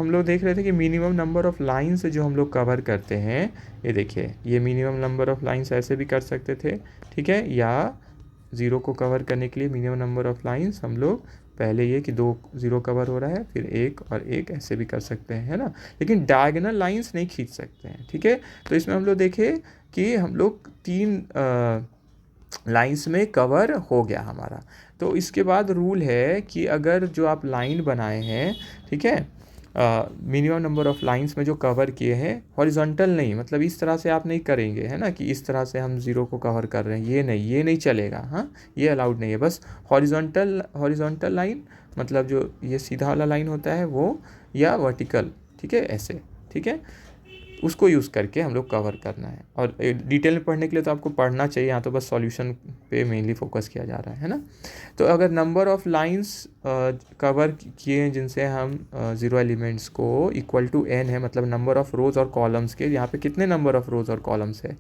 हम लोग देख रहे थे कि मिनिमम नंबर ऑफ़ लाइन्स जो हम लोग कवर करते हैं, ये देखिए, ये मिनिमम नंबर ऑफ़ लाइन्स ऐसे भी कर सकते थे, ठीक है, या ज़ीरो को कवर करने के लिए मिनिमम नंबर ऑफ़ लाइन्स हम लोग पहले ये कि 2 ज़ीरो कवर हो रहा है, फिर 1 और 1 ऐसे भी कर सकते हैं, है ना। लेकिन डायगोनल लाइन्स नहीं खींच सकते हैं, ठीक है। तो इसमें हम लोग देखें कि हम लोग 3 लाइन्स में कवर हो गया हमारा। तो इसके बाद रूल है कि अगर जो आप लाइन बनाए हैं, ठीक है, मिनिमम नंबर ऑफ़ लाइन्स में जो कवर किए हैं, हॉरिजॉन्टल नहीं, मतलब इस तरह से आप नहीं करेंगे, है ना, कि इस तरह से हम ज़ीरो को कवर कर रहे हैं, ये नहीं चलेगा, हाँ, ये अलाउड नहीं है। बस हॉरिजॉन्टल लाइन, मतलब जो ये सीधा वाला लाइन होता है वो, या वर्टिकल, ठीक है, ऐसे, ठीक है, उसको यूज़ करके हम लोग कवर करना है। और डिटेल में पढ़ने के लिए तो आपको पढ़ना चाहिए, यहाँ तो बस सॉल्यूशन पे मेनली फोकस किया जा रहा है ना। तो अगर नंबर ऑफ़ लाइंस कवर किए हैं जिनसे हम ज़ीरो एलिमेंट्स को इक्वल टू n है, मतलब नंबर ऑफ़ रोज़ और कॉलम्स के, यहाँ पे कितने नंबर ऑफ़ रोज़ और कॉलम्स है,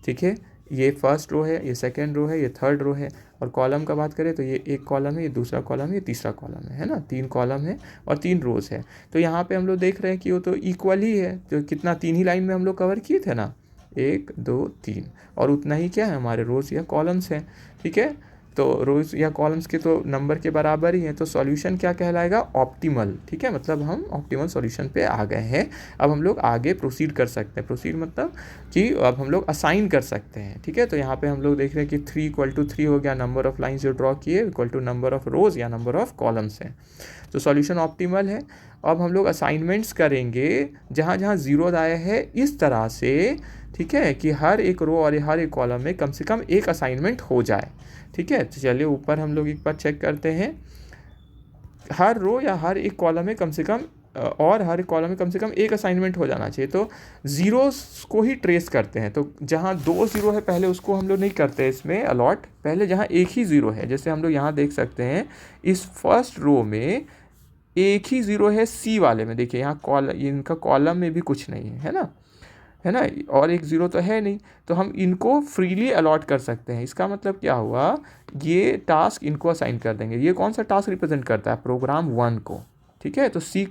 ठीक है, ये फर्स्ट रो है, ये सेकंड रो है, ये थर्ड रो है, और कॉलम का बात करें तो ये एक कॉलम है, ये दूसरा कॉलम है, ये तीसरा कॉलम है ना, 3 कॉलम है और 3 रोज़ है। तो यहाँ पे हम लोग देख रहे हैं कि वो तो इक्वल ही है, जो कितना 3 ही लाइन में हम लोग कवर किए थे ना, 1 2 3, और उतना ही क्या है हमारे रोज़ या कॉलम्स हैं, ठीक है। तो रोज़ या कॉलम्स के तो नंबर के बराबर ही हैं, तो सॉल्यूशन क्या कहलाएगा, ऑप्टिमल, ठीक है, मतलब हम ऑप्टिमल सॉल्यूशन पे आ गए हैं। अब हम लोग आगे प्रोसीड कर सकते हैं, प्रोसीड मतलब कि अब हम लोग असाइन कर सकते हैं, ठीक है। तो यहाँ पे हम लोग देख रहे हैं कि 3 = 3 हो गया, नंबर ऑफ़ लाइन्स जो ड्रॉ किए इक्वल टू नंबर ऑफ़ रोज़ या नंबर ऑफ़ कॉलम्स हैं, तो सॉल्यूशन ऑप्टिमल है। अब हम लोग असाइनमेंट्स करेंगे जहाँ जहाँ ज़ीरो आया है इस तरह से, ठीक है, कि हर एक रो और हर एक कॉलम में कम से कम एक असाइनमेंट हो जाए, ठीक है। तो चलिए ऊपर हम लोग एक बार चेक करते हैं, हर रो या हर एक कॉलम में कम से कम और हर कॉलम में कम से कम एक असाइनमेंट हो जाना चाहिए। तो ज़ीरोस को ही ट्रेस करते हैं, तो जहाँ 2 ज़ीरो है पहले उसको हम लोग नहीं करते इसमें अलॉट, पहले जहाँ एक ही ज़ीरो है, जैसे हम लोग यहाँ देख सकते हैं इस फर्स्ट रो में एक ही ज़ीरो है, सी वाले में देखिए, यहाँ इनका कॉलम में भी कुछ नहीं है ना, और एक ज़ीरो तो है नहीं, तो हम इनको फ्रीली अलॉट कर सकते हैं। इसका मतलब क्या हुआ, ये टास्क इनको असाइन कर देंगे। ये कौन सा टास्क रिप्रेजेंट करता है, प्रोग्राम 1 को, ठीक है। तो सी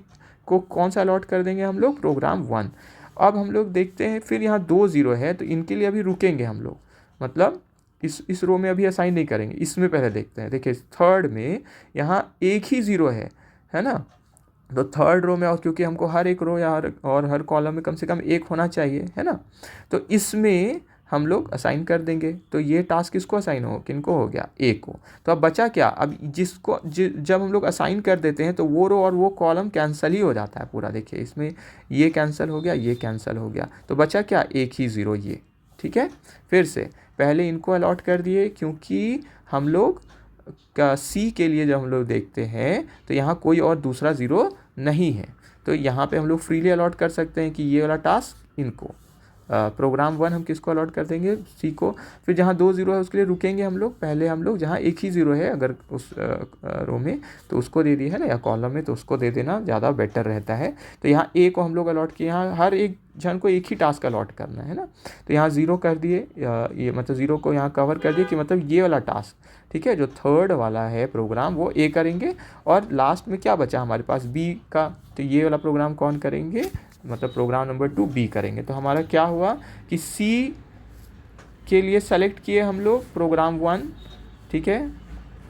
को कौन सा अलॉट कर देंगे हम लोग, प्रोग्राम 1। अब हम लोग देखते हैं, फिर यहाँ 2 ज़ीरो है, तो इनके लिए अभी रुकेंगे हम लोग, मतलब इस रो में अभी असाइन नहीं करेंगे, इसमें पहले देखते हैं। देखिए थर्ड में यहाँ एक ही ज़ीरो है ना, तो थर्ड रो में, और क्योंकि हमको हर एक रो या हर कॉलम में कम से कम एक होना चाहिए, है ना, तो इसमें हम लोग असाइन कर देंगे। तो ये टास्क किसको असाइन हो, किनको हो गया, ए को। तो अब बचा क्या, अब जब हम लोग असाइन कर देते हैं तो वो रो और वो कॉलम कैंसिल ही हो जाता है पूरा। देखिए इसमें ये कैंसिल हो गया, ये कैंसिल हो गया, तो बचा क्या, एक ही ज़ीरो, ये, ठीक है। फिर से पहले इनको अलॉट कर दिए, क्योंकि हम लोग का सी के लिए जब हम लोग देखते हैं तो यहाँ कोई और दूसरा ज़ीरो नहीं है, तो यहाँ पे हम लोग फ्रीली अलॉट कर सकते हैं कि ये वाला टास्क इनको, प्रोग्राम 1 हम किसको अलॉट कर देंगे, सी को। फिर जहाँ 2 ज़ीरो है उसके लिए रुकेंगे हम लोग, पहले हम लोग जहाँ एक ही ज़ीरो है अगर उस रो में तो उसको दे दिया है ना, या कॉलम में तो उसको दे देना ज़्यादा बेटर रहता है। तो यहाँ ए को हम लोग अलॉट किए, यहाँ हर एक जन को एक ही टास्क अलॉट करना है ना, तो यहाँ ज़ीरो कर दिए, ये मतलब ज़ीरो को यहाँ कवर कर दिए कि मतलब ये वाला टास्क, ठीक है, जो थर्ड वाला है प्रोग्राम वो ए करेंगे, और लास्ट में क्या बचा हमारे पास, बी का, तो ये वाला प्रोग्राम कौन करेंगे, मतलब प्रोग्राम नंबर 2 बी करेंगे। तो हमारा क्या हुआ कि सी के लिए सेलेक्ट किए हम लोग प्रोग्राम 1, ठीक है,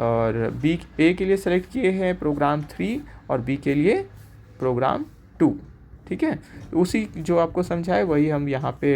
और बी ए के लिए सेलेक्ट किए हैं प्रोग्राम 3, और बी के लिए प्रोग्राम 2, ठीक है। उसी जो आपको समझाए वही हम यहाँ पे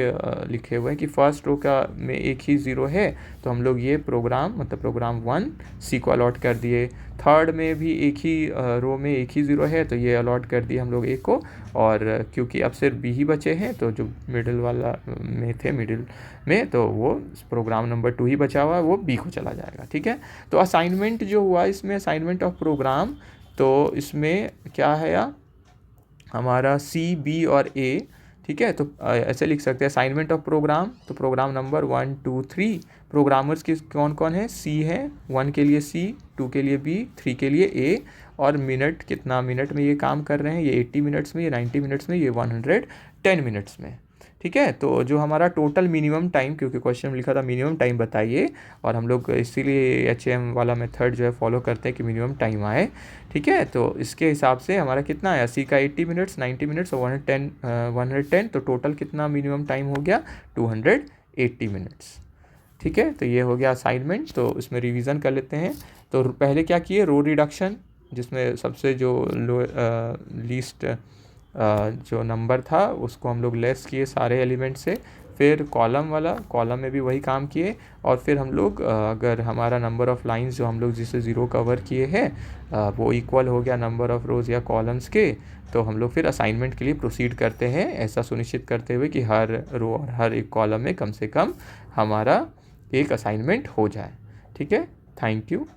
लिखे हुए हैं कि फर्स्ट रो का में एक ही ज़ीरो है, तो हम लोग ये प्रोग्राम मतलब प्रोग्राम 1 सी को अलॉट कर दिए। थर्ड में भी एक ही रो में एक ही ज़ीरो है, तो ये अलॉट कर दिए हम लोग ए को, और क्योंकि अब सिर्फ बी ही बचे हैं तो जो मिडिल वाला में थे, मिडिल में, तो वो प्रोग्राम नंबर 2 ही बचा हुआ है, वो बी को चला जाएगा, ठीक है। तो असाइनमेंट जो हुआ इसमें, असाइनमेंट ऑफ प्रोग्राम, तो इसमें क्या है या हमारा सी, बी और ए, ठीक है। तो ऐसे लिख सकते हैं असाइनमेंट ऑफ प्रोग्राम, तो प्रोग्राम नंबर 1 2 3, प्रोग्रामर्स किस कौन कौन है, सी है, 1 के लिए सी, 2 के लिए बी, 3 के लिए ए, और मिनट कितना मिनट में ये काम कर रहे हैं, ये 80 मिनट्स में, ये 90 मिनट्स में, ये 110 मिनट्स में, ठीक है। तो जो हमारा टोटल मिनिमम टाइम, क्योंकि क्वेश्चन में लिखा था मिनिमम टाइम बताइए, और हम लोग इसीलिए HAM वाला मेथड जो है फॉलो करते हैं कि मिनिमम टाइम आए। ठीक है, तो इसके हिसाब से हमारा कितना आया, सी का 80 मिनट्स, 90 मिनट्स और 110, तो टोटल कितना मिनिमम टाइम हो गया, 280 मिनट्स। ठीक है, तो ये हो गया असाइनमेंट। तो इसमें रिवीजन कर लेते हैं। तो पहले क्या किए, रो रिडक्शन, जिसमें सबसे जो लीस्ट जो नंबर था उसको हम लोग लेस किए सारे एलिमेंट से। फिर कॉलम वाला, कॉलम में भी वही काम किए। और फिर हम लोग अगर हमारा नंबर ऑफ़ लाइंस जो हम लोग जिसे ज़ीरो कवर किए हैं वो इक्वल हो गया नंबर ऑफ़ रोज़ या कॉलम्स के, तो हम लोग फिर असाइनमेंट के लिए प्रोसीड करते हैं, ऐसा सुनिश्चित करते हुए कि हर रो और हर एक कॉलम में कम से कम हमारा एक असाइनमेंट हो जाए। ठीक है, थैंक यू।